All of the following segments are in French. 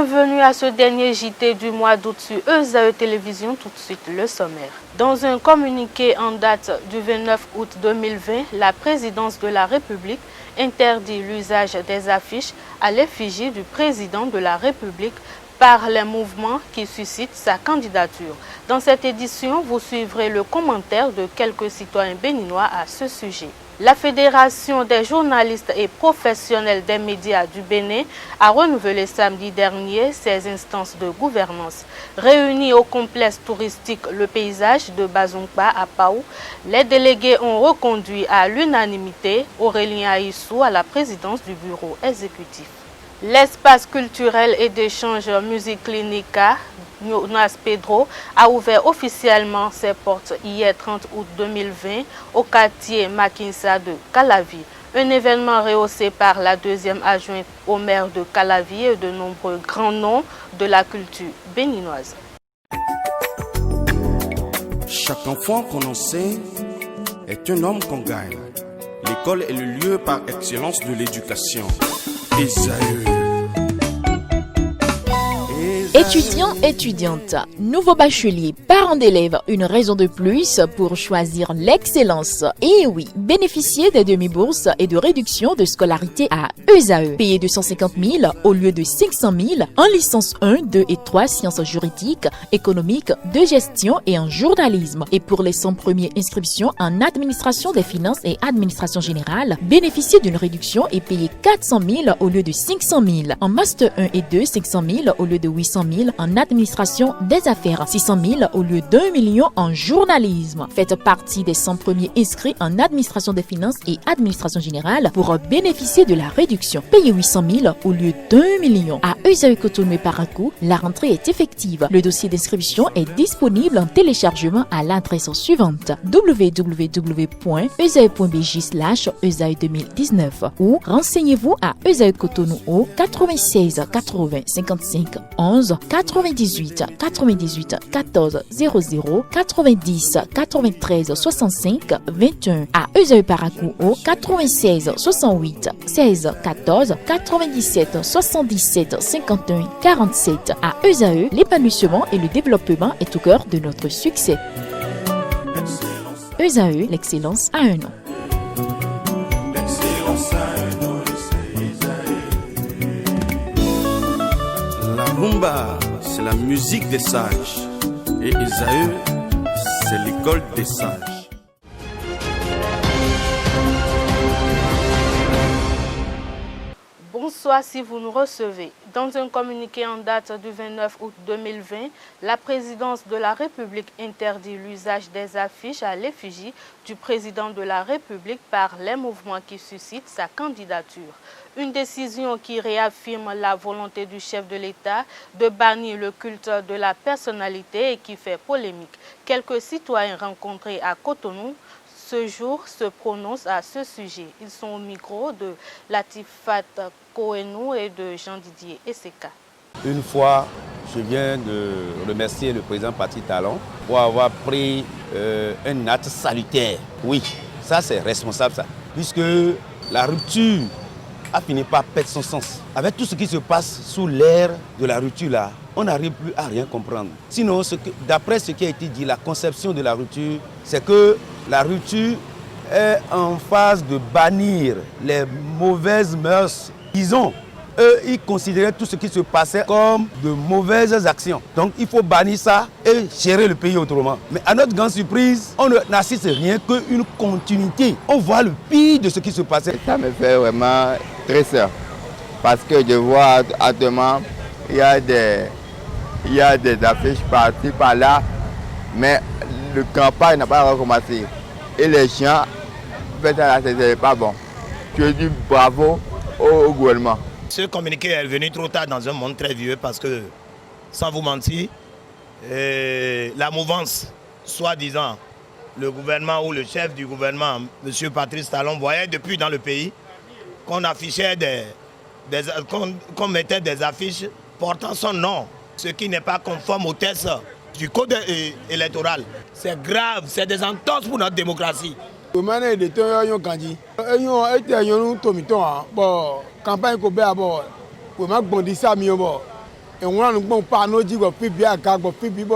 Bienvenue à ce dernier JT du mois d'août sur ESAE Télévision. Tout de suite le sommaire. Dans un communiqué en date du 29 août 2020, la présidence de la République interdit l'usage des affiches à l'effigie du président de la République par les mouvements qui suscitent sa candidature. Dans cette édition, vous suivrez le commentaire de quelques citoyens béninois à ce sujet. La Fédération des journalistes et professionnels des médias du Bénin a renouvelé samedi dernier ses instances de gouvernance. Réunis au complexe touristique Le Paysage de Bazongba à Pau, les délégués ont reconduit à l'unanimité Aurélien Aissou à la présidence du bureau exécutif. L'espace culturel et d'échange musique clinica Jonas Pedro a ouvert officiellement ses portes hier 30 août 2020 au quartier Makinsa de Calavi. Un événement rehaussé par la deuxième adjointe au maire de Calavi et de nombreux grands noms de la culture béninoise. Chaque enfant qu'on enseigne est un homme qu'on gagne. L'école est le lieu par excellence de l'éducation. ESAE. Étudiants, étudiantes, nouveaux bacheliers, parents d'élèves, une raison de plus pour choisir l'excellence. Et oui, bénéficier des demi-bourses et de réductions de scolarité à ESAE. Payer 250 000 au lieu de 500 000 en licence 1, 2 et 3 sciences juridiques, économiques, de gestion et en journalisme. Et pour les 100 premières inscriptions en administration des finances et administration générale, bénéficier d'une réduction et payer 400 000 au lieu de 500 000. En master 1 et 2, 500 000 au lieu de 800 000 en administration des affaires, 600 000 au lieu d'1 million en journalisme. Faites partie des 100 premiers inscrits en administration des finances et administration générale pour bénéficier de la réduction. Payez 800 000 au lieu d'1 million. À ESAE Cotonou et Parakou, la rentrée est effective. Le dossier d'inscription est disponible en téléchargement à l'adresse suivante www.esae.bj/esae2019 ou renseignez-vous à ESAE Cotonou au 96 80 55 11 98 98 14 00 90 93 65 21 à ESAE Parakou au 96 68 16 14 97 77 51 47 à ESAE, l'épanouissement et le développement est au cœur de notre succès. ESAE, l'excellence a un nom. La rumba, c'est la musique des sages. Et ESAE, c'est l'école des sages. Bonsoir si vous nous recevez. Dans un communiqué en date du 29 août 2020, la présidence de la République interdit l'usage des affiches à l'effigie du président de la République par les mouvements qui suscitent sa candidature. Une décision qui réaffirme la volonté du chef de l'État de bannir le culte de la personnalité et qui fait polémique. Quelques citoyens rencontrés à Cotonou ce jour se prononcent à ce sujet. Ils sont au micro de Latifat Koenou et de Jean-Didier Esseka. Une fois, je viens de remercier le président Patrice Talon pour avoir pris un acte salutaire. Oui, ça c'est responsable ça. Puisque la rupture a fini par perdre son sens. Avec tout ce qui se passe sous l'ère de la rupture là, on n'arrive plus à rien comprendre. Sinon, d'après ce qui a été dit, la conception de la rupture, c'est que la rupture est en phase de bannir les mauvaises mœurs. Disons, eux, ils considéraient tout ce qui se passait comme de mauvaises actions. Donc, il faut bannir ça et gérer le pays autrement. Mais à notre grande surprise, on n'assiste rien qu'une continuité. On voit le pire de ce qui se passait. Ça me fait vraiment triste parce que je vois actuellement, il y a des affiches par-ci, par-là, mais la campagne n'a pas recommencé. Et les gens, c'est pas bon. Je dis bravo au gouvernement. Ce communiqué est venu trop tard dans un monde très vieux parce que, sans vous mentir, la mouvance, soi-disant, le gouvernement ou le chef du gouvernement, M. Patrice Talon, voyait depuis dans le pays qu'on affichait qu'on mettait des affiches portant son nom, ce qui n'est pas conforme au texte du code électoral. C'est grave, c'est des entorses pour notre démocratie. Campagne ko be abo pour ma bondisa mi obo Et on a un panneau qui est bien, qui est bien,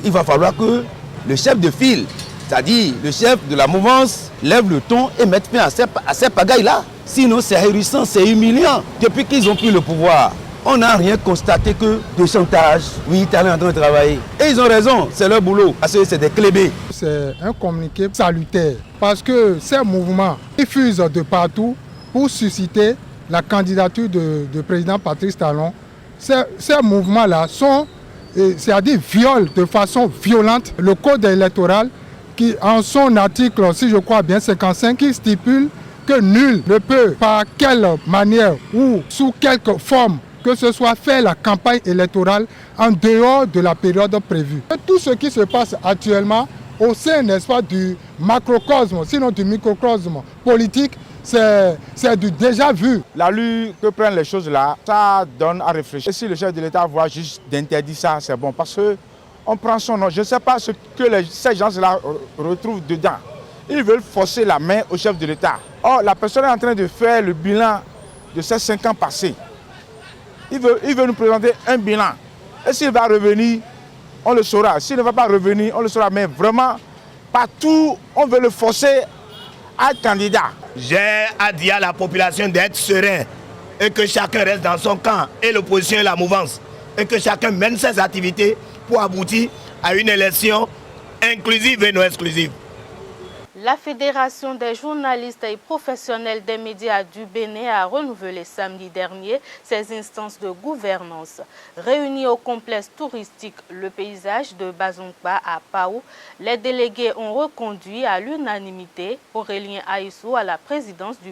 il va falloir que le chef de file, c'est-à-dire le chef de la mouvance, lève le ton et mette fin à ces pagailles-là. Sinon, c'est ahurissant, c'est humiliant. Depuis qu'ils ont pris le pouvoir, on n'a rien constaté que de chantage. Oui, tu es en train de travailler. Et ils ont raison, c'est leur boulot, parce que c'est des clébés. C'est un communiqué salutaire, parce que ces mouvements diffusent de partout pour susciter la candidature de président Patrice Talon. Ces mouvements-là sont, c'est-à-dire violent de façon violente le code électoral qui, en son article, si je crois bien, 55, qui stipule que nul ne peut, par quelle manière ou sous quelque forme que ce soit, faire la campagne électorale en dehors de la période prévue. Et tout ce qui se passe actuellement au sein, n'est-ce pas, du macrocosme, sinon du microcosme politique, c'est du déjà vu. L'allure que prennent les choses là, ça donne à réfléchir. Et si le chef de l'État voit juste d'interdire ça, c'est bon, parce qu'on prend son nom. Je ne sais pas ce que ces gens-là retrouvent dedans. Ils veulent forcer la main au chef de l'État. Or, la personne est en train de faire le bilan de ces 5 ans passés. Il veut nous présenter un bilan. Et s'il va revenir, on le saura. S'il ne va pas revenir, on le saura. Mais vraiment, partout, on veut le forcer à être candidat. J'ai à dire à la population d'être serein et que chacun reste dans son camp, et l'opposition et la mouvance, et que chacun mène ses activités pour aboutir à une élection inclusive et non exclusive. La Fédération des journalistes et professionnels des médias du Bénin a renouvelé samedi dernier ses instances de gouvernance. Réunis au complexe touristique Le Paysage de Bazongba à Pao, les délégués ont reconduit à l'unanimité Aurélien Aïssou à la présidence du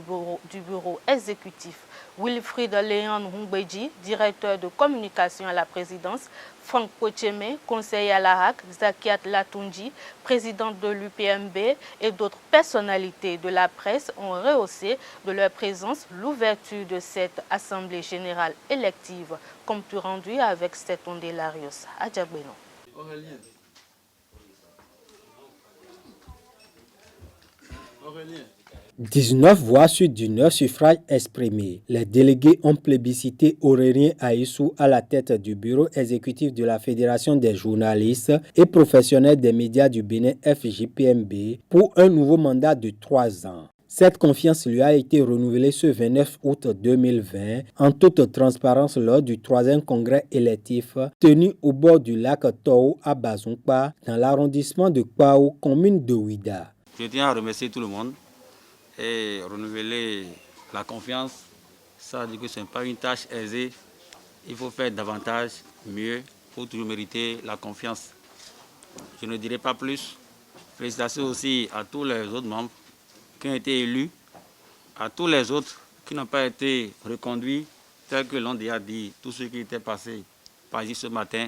bureau exécutif. Wilfried Léon Hungbeji, directeur de communication à la présidence, Franck Pocheme, conseiller à la HAC, Zakiat Latunji, présidente de l'UPMB et d'autres personnalités de la presse ont rehaussé de leur présence l'ouverture de cette assemblée générale élective, compte rendu avec Stéphane Delarios à Djabeno. 19 voix sur 19 suffrages exprimés. Les délégués ont plébiscité Aurélien Aïssou à la tête du bureau exécutif de la Fédération des journalistes et professionnels des médias du Bénin FJPMB pour un nouveau mandat de 3 ans. Cette confiance lui a été renouvelée ce 29 août 2020 en toute transparence lors du 3e congrès électif tenu au bord du lac Tao à Bazongba dans l'arrondissement de Pao, commune de Ouida. Je tiens à remercier tout le monde et renouveler la confiance. Ça dit que ce n'est pas une tâche aisée. Il faut faire davantage, mieux, pour toujours mériter la confiance. Je ne dirai pas plus. Félicitations aussi à tous les autres membres qui ont été élus, à tous les autres qui n'ont pas été reconduits, tel que l'on déjà dit, tous ceux qui étaient passés par ici ce matin,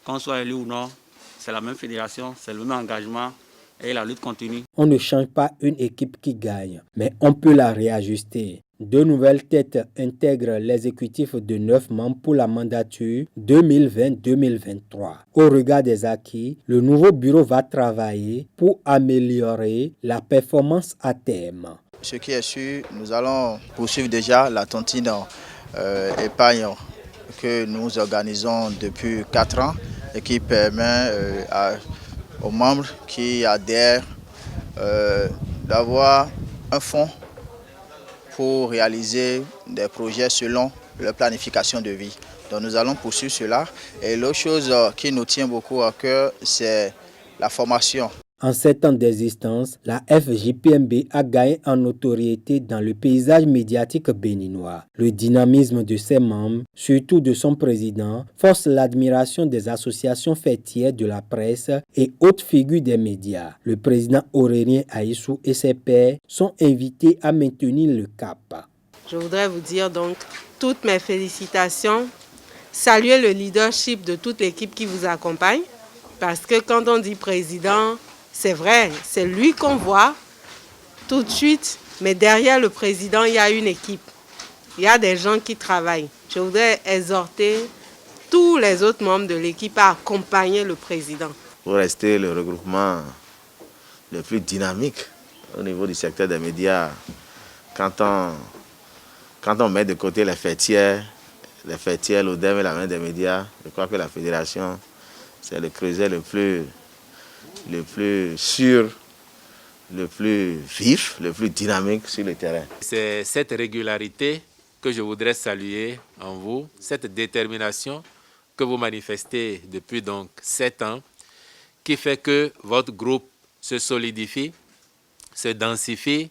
qu'on soit élu ou non, c'est la même fédération, c'est le même engagement. Et la lutte continue. On ne change pas une équipe qui gagne, mais on peut la réajuster. 2 nouvelles têtes intègrent l'exécutif de 9 membres pour la mandature 2020-2023. Au regard des acquis, le nouveau bureau va travailler pour améliorer la performance à terme. Ce qui est sûr, nous allons poursuivre déjà la tontine épargne que nous organisons depuis 4 ans et qui permet aux membres qui adhèrent d'avoir un fonds pour réaliser des projets selon leur planification de vie. Donc nous allons poursuivre cela. Et l'autre chose qui nous tient beaucoup à cœur, c'est la formation. En 7 ans d'existence, la FJPMB a gagné en notoriété dans le paysage médiatique béninois. Le dynamisme de ses membres, surtout de son président, force l'admiration des associations fêtières de la presse et hautes figures des médias. Le président Aurélien Aïssou et ses pairs sont invités à maintenir le cap. Je voudrais vous dire donc toutes mes félicitations, saluer le leadership de toute l'équipe qui vous accompagne, parce que quand on dit président, c'est vrai, c'est lui qu'on voit tout de suite, mais derrière le président, il y a une équipe. Il y a des gens qui travaillent. Je voudrais exhorter tous les autres membres de l'équipe à accompagner le président. pour rester le regroupement le plus dynamique au niveau du secteur des médias. Quand on met de côté les fêtières, l'ODEM et la main des médias, je crois que la fédération, c'est le creuset le plus sûr, le plus vif, le plus dynamique sur le terrain. C'est cette régularité que je voudrais saluer en vous, cette détermination que vous manifestez depuis donc 7 ans, qui fait que votre groupe se solidifie, se densifie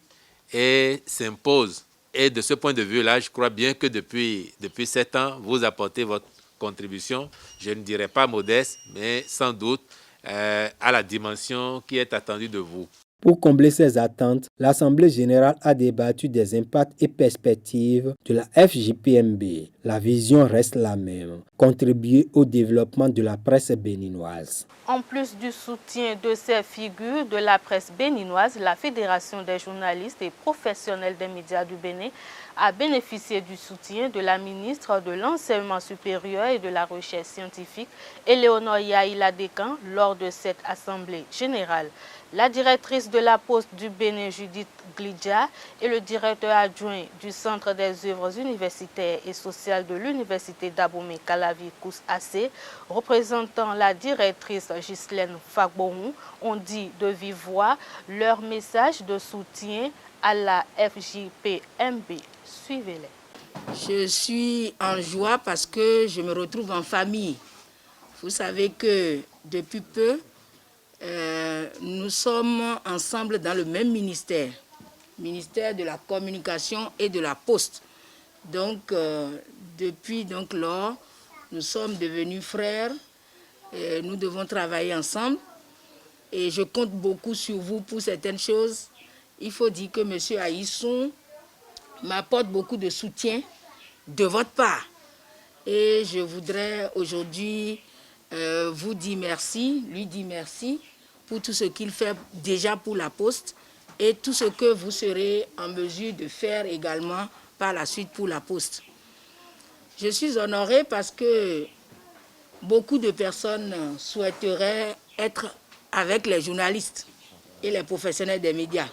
et s'impose. Et de ce point de vue-là, je crois bien que depuis 7 ans, vous apportez votre contribution, je ne dirais pas modeste, mais sans doute à la dimension qui est attendue de vous. Pour combler ces attentes, l'Assemblée générale a débattu des impacts et perspectives de la FJPMB. La vision reste la même, contribuer au développement de la presse béninoise. En plus du soutien de ces figures de la presse béninoise, la Fédération des journalistes et professionnels des médias du Bénin a bénéficié du soutien de la ministre de l'Enseignement supérieur et de la Recherche scientifique, Éléonore Yaïla Dekan, lors de cette Assemblée générale. La directrice de la Poste du Bénin, Judith Glidja, et le directeur adjoint du Centre des œuvres universitaires et sociales de l'Université d'Abomey Calavi Kous-Assé, représentant la directrice Ghislaine Fagbon, ont dit de vive voix leur message de soutien à la FJPMB. Suivez-les. Je suis en joie parce que je me retrouve en famille. Vous savez que depuis peu, nous sommes ensemble dans le même ministère de la communication et de la poste. Donc, depuis lors, nous sommes devenus frères, et nous devons travailler ensemble et je compte beaucoup sur vous pour certaines choses. Il faut dire que M. Aïsson m'apporte beaucoup de soutien de votre part et je voudrais aujourd'hui vous dire merci, lui dire merci pour tout ce qu'il fait déjà pour la Poste et tout ce que vous serez en mesure de faire également par la suite pour la Poste. Je suis honorée parce que beaucoup de personnes souhaiteraient être avec les journalistes et les professionnels des médias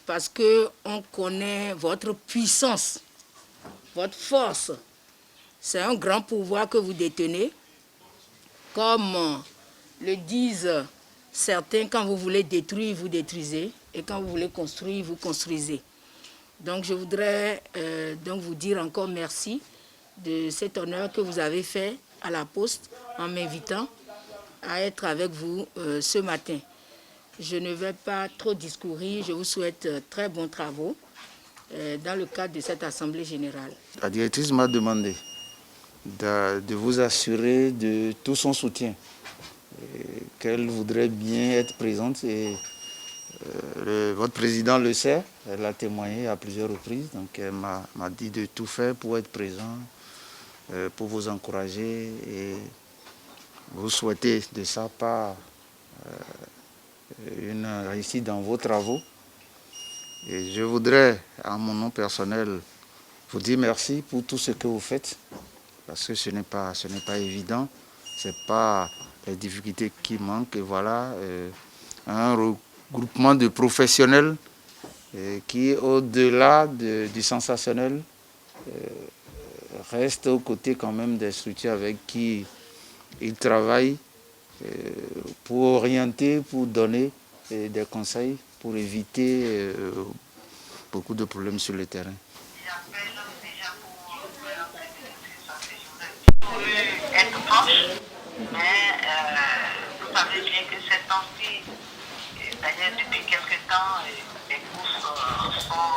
parce qu'on connaît votre puissance, votre force. C'est un grand pouvoir que vous détenez. Comme le disent certains, quand vous voulez détruire, vous détruisez. Et quand vous voulez construire, vous construisez. Donc je voudrais vous dire encore merci de cet honneur que vous avez fait à la Poste en m'invitant à être avec vous ce matin. Je ne vais pas trop discourir, je vous souhaite très bons travaux dans le cadre de cette Assemblée générale. La directrice m'a demandé de vous assurer de tout son soutien, qu'elle voudrait bien être présente et votre président le sait, elle a témoigné à plusieurs reprises, donc elle m'a dit de tout faire pour être présent, pour vous encourager et vous souhaiter de sa part une réussite dans vos travaux. Et je voudrais, à mon nom personnel, vous dire merci pour tout ce que vous faites, parce que ce n'est pas évident, ce n'est pas les difficultés qui manquent. Et voilà, un regroupement de professionnels qui, au-delà du sensationnel, reste aux côtés quand même des structures avec qui ils travaillent pour orienter, pour donner des conseils, pour éviter beaucoup de problèmes sur le terrain. Être proche, mais vous savez bien que ces temps-ci, d'ailleurs depuis quelque temps, les courses sont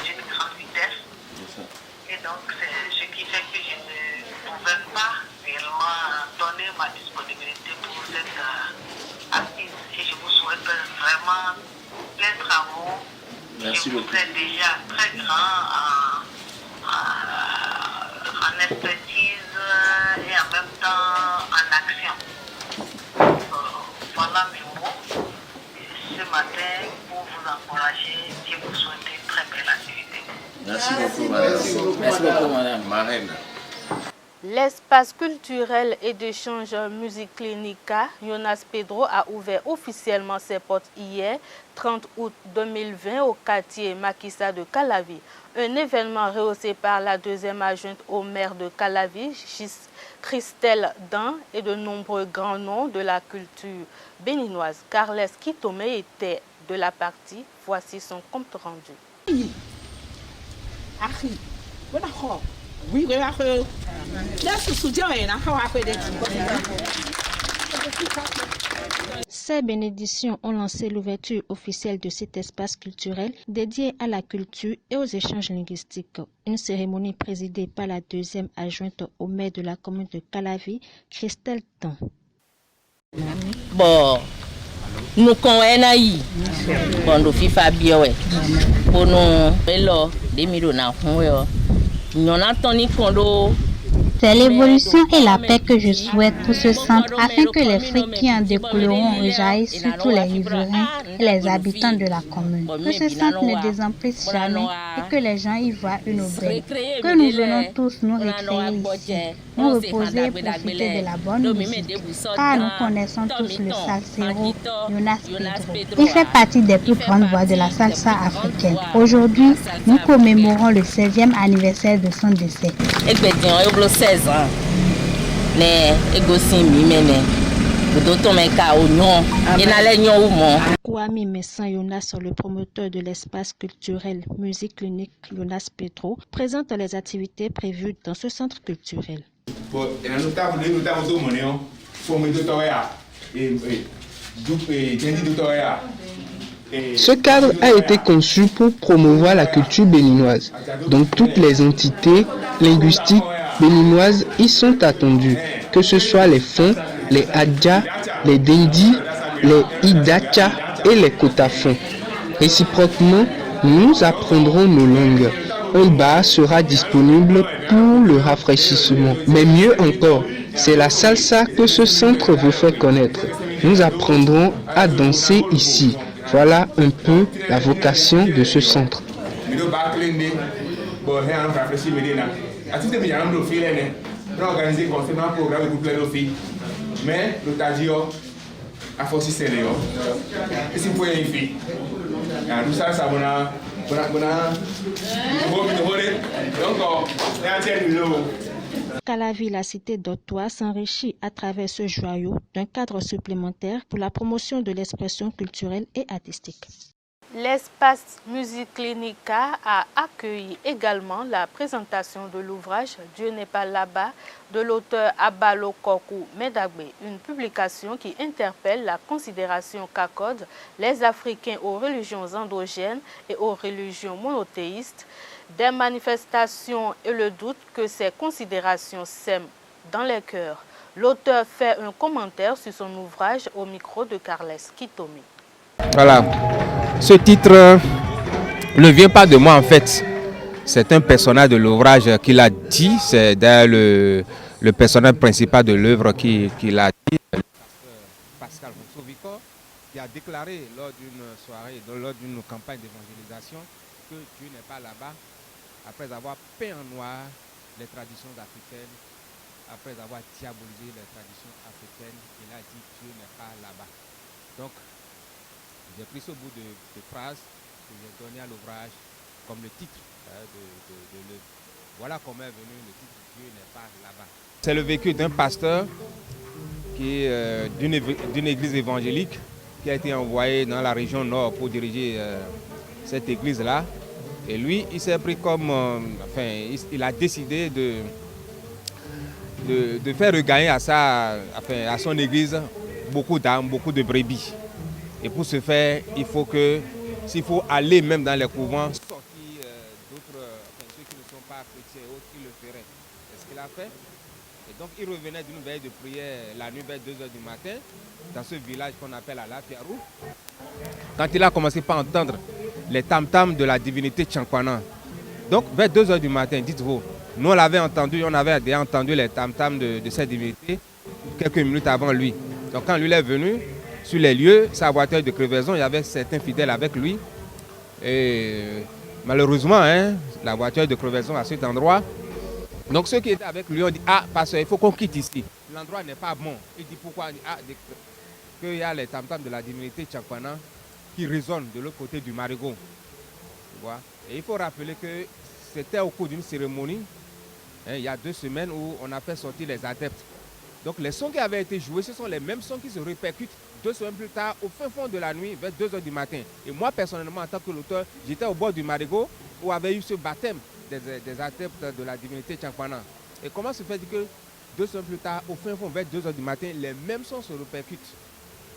d'une grande vitesse. Et donc c'est ce qui fait que je ne pouvais pas réellement donner ma disponibilité pour cette assise. Et je vous souhaite vraiment plein travaux. Merci je vous beaucoup. êtes déjà très grand en expertise et en même temps en action. Voilà mes mots. Ce matin, pour vous encourager et vous souhaiter une très belle activité. Merci beaucoup, madame. Merci beaucoup, madame. L'espace culturel et d'échange musique clinica Jonas Pedro a ouvert officiellement ses portes hier, 30 août 2020, au quartier Makissa de Calavi. Un événement rehaussé par la deuxième adjointe au maire de Calavi, Christelle Dan, et de nombreux grands noms de la culture béninoise. Carles Kitome était de la partie. Voici son compte rendu. Ces bénédictions ont lancé l'ouverture officielle de cet espace culturel dédié à la culture et aux échanges linguistiques. Une cérémonie présidée par la deuxième adjointe au maire de la commune de Calavi, Christelle Dan. Bon, nous connaissons bon, nous FIFA bien pour nous hello des millions nous entendons qu'on. C'est l'évolution et la paix que je souhaite pour ce centre afin que les fruits qui en découleront rejaillissent sur tous les riverains et les habitants de la commune. Que ce centre ne désemplisse jamais et que les gens y voient une aubaine. Que nous venons tous nous récréer ici, nous reposer et profiter de la bonne musique. Car nous connaissons tous le salsero Jonas Pedro. Il fait partie des plus grandes voix de la salsa africaine. Aujourd'hui, nous commémorons le 16e anniversaire de son décès. 16 ans. Kwame Messan Jonas, le promoteur de l'espace culturel musique clinique Jonas Pedro, présente les activités prévues dans ce centre culturel. Ce cadre a été conçu pour promouvoir la culture béninoise. Donc toutes les entités linguistiques béninoises y sont attendues, que ce soit les Fon, les Adja, les Dendi, les Idacha et les Kotafon. Réciproquement, nous apprendrons nos langues. Un bar sera disponible pour le rafraîchissement. Mais mieux encore, c'est la salsa que ce centre veut faire connaître. Nous apprendrons à danser ici. Voilà un peu la vocation de ce centre. Calavi, la cité d'Ottawa, s'enrichit à travers ce joyau d'un cadre supplémentaire pour la promotion de l'expression culturelle et artistique. L'espace Musique Clinica a accueilli également la présentation de l'ouvrage « Dieu n'est pas là-bas » de l'auteur Abalo Kokou Medagbe, une publication qui interpelle la considération qu'accordent les Africains aux religions endogènes et aux religions monothéistes, des manifestations et le doute que ces considérations sèment dans les cœurs. L'auteur fait un commentaire sur son ouvrage au micro de Carles Kitome. Voilà, ce titre ne vient pas de moi en fait. C'est un personnage de l'ouvrage qui l'a dit, c'est d'ailleurs le personnage principal de l'œuvre qui l'a dit. Pascal Rousseau-Vicor, qui a déclaré lors d'une soirée, lors d'une campagne d'évangélisation, que Dieu n'est pas là-bas, après avoir peint en noir les traditions africaines, après avoir diabolisé les traditions africaines, il a dit Dieu n'est pas là-bas. Donc, j'ai pris ce bout de phrase que j'ai donné à l'ouvrage comme le titre de l'œuvre. Voilà comment est venu le titre Dieu n'est pas là-bas. C'est le vécu d'un pasteur qui d'une église évangélique qui a été envoyé dans la région nord pour diriger cette église-là. Et lui, il s'est pris comme... il a décidé de faire regagner à son église beaucoup d'âmes, beaucoup de brebis. Et pour ce faire, il faut s'il faut aller même dans les couvents, sortir d'autres, ceux qui ne sont pas chrétiens et autres, il le ferait. C'est ce qu'il a fait. Et donc il revenait d'une veille de prière la nuit vers 2h du matin, dans ce village qu'on appelle Alafiarou. Quand il a commencé par entendre les tam-tams de la divinité Tchankwana. Donc vers 2h du matin, dites-vous, nous on avait déjà entendu les tam-tams de cette divinité quelques minutes avant lui. Donc quand lui est venu, sur les lieux, sa voiture de crevaison, il y avait certains fidèles avec lui. Et malheureusement, la voiture de crevaison à cet endroit Donc ceux qui étaient avec lui ont dit, ah, pasteur, il faut qu'on quitte ici. L'endroit n'est pas bon. Il dit pourquoi? Il dit, ah, qu'il y a les tam-tams de la divinité Tchakwana qui résonnent de l'autre côté du Marigot. Tu vois? Et il faut rappeler que c'était au cours d'une cérémonie, il y a 2 semaines, où on a fait sortir les adeptes. Donc les sons qui avaient été joués, ce sont les mêmes sons qui se répercutent 2 semaines plus tard, au fin fond de la nuit, vers 2 h du matin. Et moi, personnellement, en tant que l'auteur, j'étais au bord du Marigot où avait eu ce baptême des adeptes de la divinité Tchakwana. Et comment se fait que 2 semaines plus tard, au fin fond, vers 2 h du matin, les mêmes sons se répercutent?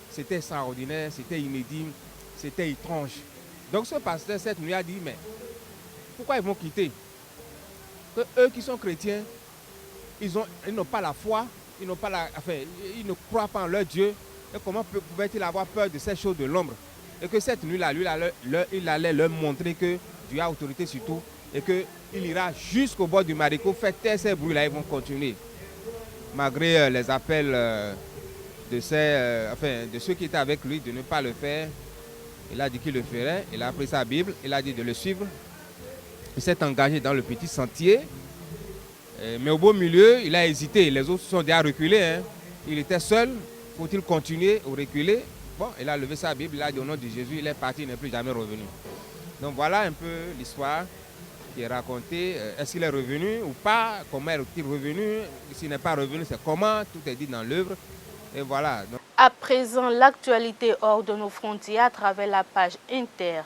C'était extraordinaire, c'était inédit, c'était étrange. Donc ce pasteur, cette nuit, a dit, mais pourquoi ils vont quitter? Que eux qui sont chrétiens, ils n'ont pas la foi, ils ne croient pas en leur Dieu. Et comment pouvaient-ils avoir peur de ces choses de l'ombre? Et que cette nuit-là, lui, il allait leur montrer que Dieu a autorité sur tout et qu'il ira jusqu'au bord du Marigot, faire taire ces bruits-là, ils vont continuer. Malgré les appels de ceux qui étaient avec lui de ne pas le faire, il a dit qu'il le ferait, il a pris sa Bible, il a dit de le suivre. Il s'est engagé dans le petit sentier, mais au beau milieu, il a hésité. Les autres se sont déjà reculés. Hein. Il était seul. Faut-il continuer ou reculer? Bon, il a levé sa Bible, il a dit au nom de Jésus, il est parti, il n'est plus jamais revenu. Donc voilà un peu l'histoire qui est racontée. Est-ce qu'il est revenu ou pas? Comment est-il revenu? S'il n'est pas revenu, c'est comment? Tout est dit dans l'œuvre. Et voilà. Donc... À présent, l'actualité hors de nos frontières à travers la page Inter.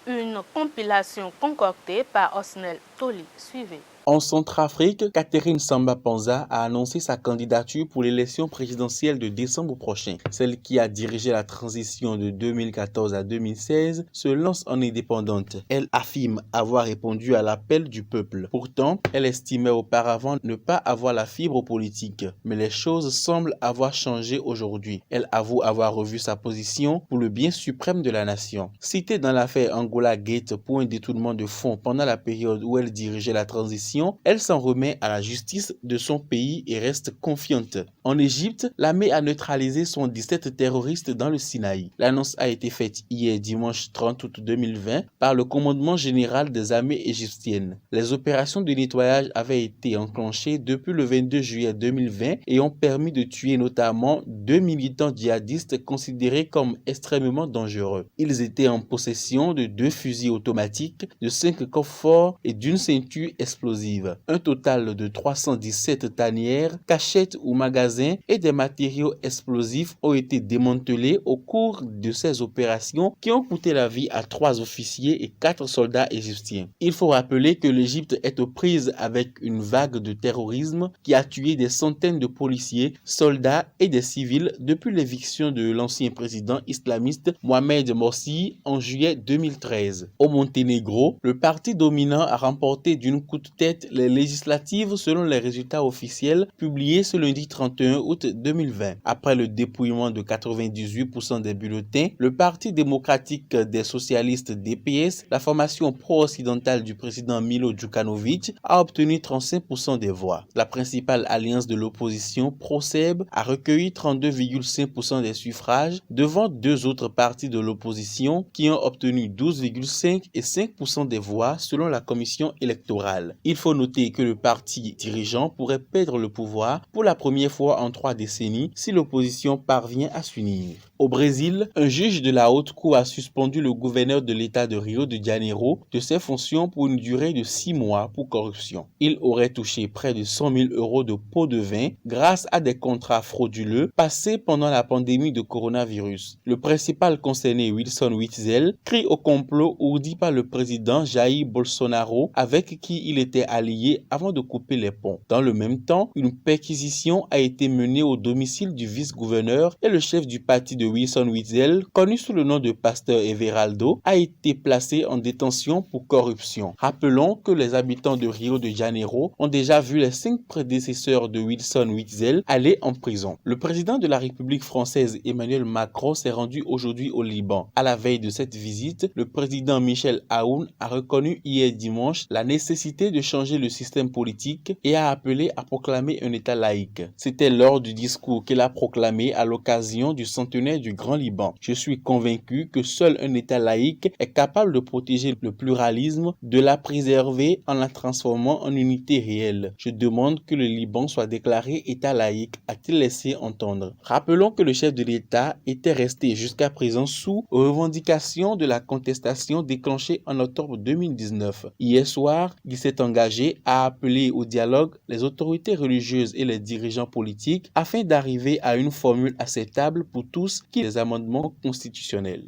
Une compilation concoctée par Osnel Toli. Suivez. En Centrafrique, Catherine Samba-Panza a annoncé sa candidature pour l'élection présidentielle de décembre prochain. Celle qui a dirigé la transition de 2014 à 2016 se lance en indépendante. Elle affirme avoir répondu à l'appel du peuple. Pourtant, elle estimait auparavant ne pas avoir la fibre politique. Mais les choses semblent avoir changé aujourd'hui. Elle avoue avoir revu sa position pour le bien suprême de la nation. Citée dans l'affaire Angola Gate pour un détournement de fonds pendant la période où elle dirigeait la transition, elle s'en remet à la justice de son pays et reste confiante. En Égypte, l'armée a neutralisé 17 terroristes dans le Sinaï. L'annonce a été faite hier dimanche 30 août 2020 par le commandement général des armées égyptiennes. Les opérations de nettoyage avaient été enclenchées depuis le 22 juillet 2020 et ont permis de tuer notamment 2 militants djihadistes considérés comme extrêmement dangereux. Ils étaient en possession de 2 fusils automatiques, de 5 coffres forts et d'une ceinture explosive. Un total de 317 tanières, cachettes ou magasins et des matériaux explosifs ont été démantelés au cours de ces opérations qui ont coûté la vie à 3 officiers et 4 soldats égyptiens. Il faut rappeler que l'Égypte est aux prises avec une vague de terrorisme qui a tué des centaines de policiers, soldats et des civils depuis l'éviction de l'ancien président islamiste Mohamed Morsi en juillet 2013. Au Monténégro, le parti dominant a remporté d'une coup de tête les législatives selon les résultats officiels publiés ce lundi 31 août 2020. Après le dépouillement de 98% des bulletins, le Parti démocratique des socialistes DPS, la formation pro-occidentale du président Milo Djukanovic, a obtenu 35% des voix. La principale alliance de l'opposition, ProSerbe, a recueilli 32,5% des suffrages devant 2 autres partis de l'opposition qui ont obtenu 12,5 et 5% des voix selon la commission électorale. Il faut noter que le parti dirigeant pourrait perdre le pouvoir pour la première fois en 3 décennies si l'opposition parvient à s'unir. Au Brésil, un juge de la haute cour a suspendu le gouverneur de l'État de Rio de Janeiro de ses fonctions pour une durée de 6 mois pour corruption. Il aurait touché près de 100 000 € de pots de vin grâce à des contrats frauduleux passés pendant la pandémie de coronavirus. Le principal concerné, Wilson Witzel, crie au complot ourdi par le président Jair Bolsonaro avec qui il était allié avant de couper les ponts. Dans le même temps, une perquisition a été menée au domicile du vice-gouverneur et le chef du parti de Wilson Witzel, connu sous le nom de Pasteur Everaldo, a été placé en détention pour corruption. Rappelons que les habitants de Rio de Janeiro ont déjà vu les 5 prédécesseurs de Wilson Witzel aller en prison. Le président de la République française Emmanuel Macron s'est rendu aujourd'hui au Liban. À la veille de cette visite, le président Michel Aoun a reconnu hier dimanche la nécessité de changer le système politique et a appelé à proclamer un État laïque. C'était lors du discours qu'il a proclamé à l'occasion du centenaire du Grand Liban. Je suis convaincu que seul un État laïque est capable de protéger le pluralisme, de la préserver en la transformant en unité réelle. Je demande que le Liban soit déclaré État laïque, a-t-il laissé entendre. Rappelons que le chef de l'État était resté jusqu'à présent sous revendication de la contestation déclenchée en octobre 2019. Hier soir, il s'est engagé à appeler au dialogue les autorités religieuses et les dirigeants politiques afin d'arriver à une formule acceptable pour tous qui les amendements constitutionnels.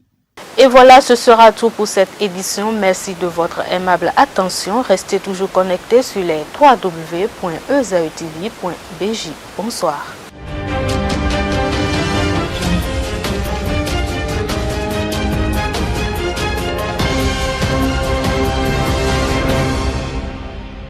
Et voilà, ce sera tout pour cette édition. Merci de votre aimable attention. Restez toujours connectés sur les www.ezaetv.bj. Bonsoir.